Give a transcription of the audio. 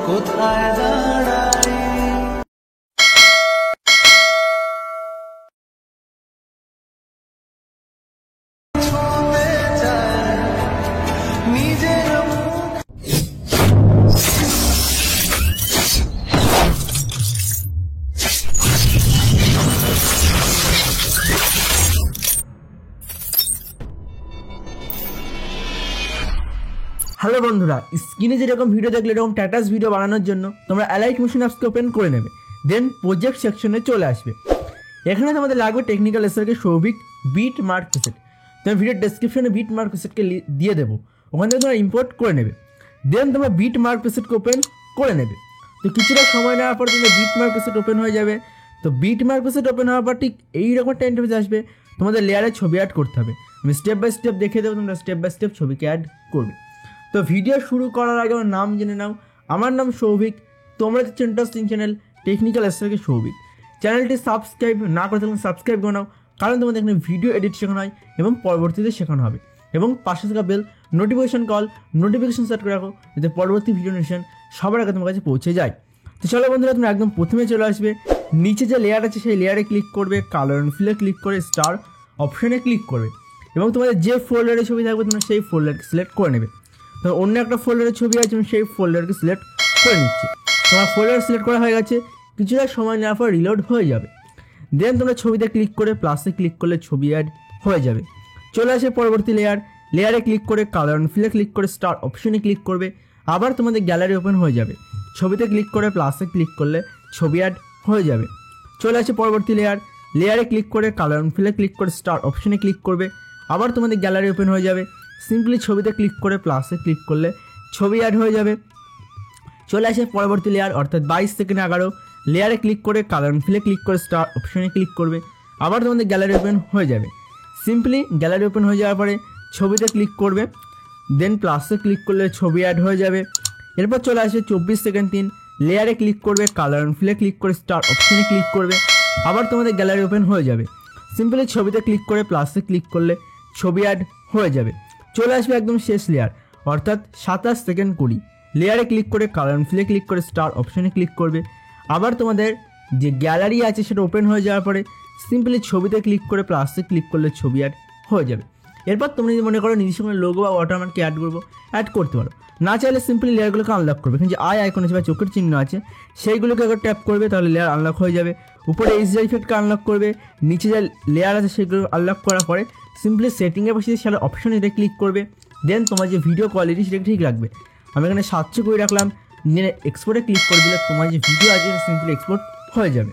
কোথায় দাঁড়াই ছুঁতে চাই নিজের হ্যালো বন্ধুরা, স্ক্রিনে যেরকম ভিডিও দেখলে এরকম স্ট্যাটাস ভিডিও বানানোর জন্য তোমরা অ্যালাইট মোশন অ্যাপসকে ওপেন করে নেবে, দেন প্রজেক্ট সেকশনে চলে আসবে। এখানে তোমাদের লাগবে technical SRK Souvik beat mark preset. তোমার ভিডিওর ডেসক্রিপশনে বিট মার্ক প্রিসেটকে দিয়ে দেবো, ওখান থেকে তোমরা ইম্পোর্ট করে নেবে। দেন তোমরা বিট মার্ক প্রিসেটকে ওপেন করে নেবে। তো কিছুটা সময় নেওয়ার পর তোমাদের বিট মার্ক প্রিসেট ওপেন হয়ে যাবে। তো বিট মার্ক প্রিসেট ওপেন হওয়ার পর ঠিক এইরকম একটা ইন্টারফেস আসবে, তোমাদের লেয়ারে ছবি অ্যাড করতে হবে। আমি স্টেপ বাই স্টেপ দেখিয়ে দেবো, তোমরা স্টেপ বাই স্টেপ ছবিকে অ্যাড করবে। তো ভিডিও শুরু করার আগে আমার নাম জেনে নাও। আমার নাম সৌভিক, তোমরা হচ্ছে interesting channel technical SRK Souvik. চ্যানেলটি সাবস্ক্রাইব না করে থাকলে সাবস্ক্রাইব করে নাও, কারণ তোমাদের এখানে ভিডিও এডিট শেখানো হয় এবং পরবর্তীতে শেখানো হবে। এবং পাশে থাকা বেল নোটিফিকেশন সেট করে রাখো, যাতে পরবর্তী ভিডিও নোটিফিকেশন সবার আগে তোমার কাছে পৌঁছে যায়। তো চলো বন্ধুরা, তোমরা একদম প্রথমে চলে আসবে, নিচে যে লেয়ার আছে সেই লেয়ারে ক্লিক করবে, কালার অ্যান্ড ফিলে ক্লিক করে স্টার অপশনে ক্লিক করবে এবং তোমাদের যে ফোল্ডারে ছবি থাকবে তোমরা সেই ফোল্ডারকে সিলেক্ট করে নেবে। তো অন্য একটা ফোল্ডারের ছবি আছে, আমি সেই ফোল্ডারকে সিলেক্ট করে নিচ্ছি। তোমার ফোল্ডার সিলেক্ট করা হয়ে গেছে, কিছুটা সময় নেওয়ার পর রিলোড হয়ে যাবে। দেন তোমরা ছবিতে ক্লিক করে প্লাসে ক্লিক করলে ছবি অ্যাড হয়ে যাবে। চলে আসে পরবর্তী লেয়ারে ক্লিক করে কালার অ্যান্ড ফিলে ক্লিক করে স্টার অপশনে ক্লিক করবে, আবার তোমাদের গ্যালারি ওপেন হয়ে যাবে। ছবিতে ক্লিক করে প্লাসে ক্লিক করলে ছবি অ্যাড হয়ে যাবে। চলে আসে পরবর্তী লেয়ারে ক্লিক করে কালার অ্যান্ড ফিলে ক্লিক করে স্টার অপশনে ক্লিক করবে, আবার তোমাদের গ্যালারি ওপেন হয়ে যাবে। সিম্পলি ছবিতে ক্লিক করে প্লাসে ক্লিক করলে ছবি অ্যাড হয়ে যাবে। চলে আসে পরবর্তী লেয়ার, অর্থাৎ 22 সেকেন্ড 11 লেয়ারে ক্লিক করে কালার অ্যান্ড ফিলে ক্লিক করে স্টার অপশনে ক্লিক করবে, আবার তোমাদের গ্যালারি ওপেন হয়ে যাবে। সিম্পলি গ্যালারি ওপেন হয়ে যাওয়ার পরে ছবিতে ক্লিক করবে, দেন প্লাসে ক্লিক করলে ছবি অ্যাড হয়ে যাবে। এরপর চলে আসে 24 সেকেন্ড 3 লেয়ারে ক্লিক করবে, কালার অ্যান্ড ফিলে ক্লিক করে স্টার অপশনে ক্লিক করবে, আবার তোমাদের গ্যালারি ওপেন হয়ে যাবে। সিম্পলি ছবিতে ক্লিক করে প্লাসে ক্লিক করলে ছবি অ্যাড হয়ে যাবে। চলে আসবে একদম শেষ লেয়ার, অর্থাৎ 27 সেকেন্ড 20 লেয়ারে ক্লিক করে কালার অ্যান্ড ফিলে ক্লিক করে স্টার অপশনে ক্লিক করবে, আবার তোমাদের যে গ্যালারি আছে সেটা ওপেন হয়ে যাওয়ার পরে সিম্পলি ছবিতে ক্লিক করে প্লাসে ক্লিক করলে ছবি অ্যাড হয়ে যাবে। এরপর তোমরা যদি মনে করো নিজের সঙ্গে লোগো বা ওয়াটারমার্ককে অ্যাড করতে পারো, না চাইলে সিম্পলি লেয়ারগুলোকে আনলক করবে। এখানে যে আইকন আছে বা চোখের চিহ্ন আছে সেইগুলোকে একবার ট্যাপ করবে, তাহলে লেয়ার আনলক হয়ে যাবে। উপরে এইচডি ইফেক্টকে আনলক করবে, নিচে যে লেয়ার আছে সেগুলো আনলক করার পরে সিম্পলি সেটিংয়ে বসে সেটা অপশনে এটা ক্লিক করবে। দেন তোমার যে ভিডিও কোয়ালিটি সেটা ঠিক রাখবে। আমি এখানে 700 করে রাখলাম, এক্সপোর্টে ক্লিক করে দিলে তোমার যে ভিডিও আছে সিম্পলি এক্সপোর্ট হয়ে যাবে।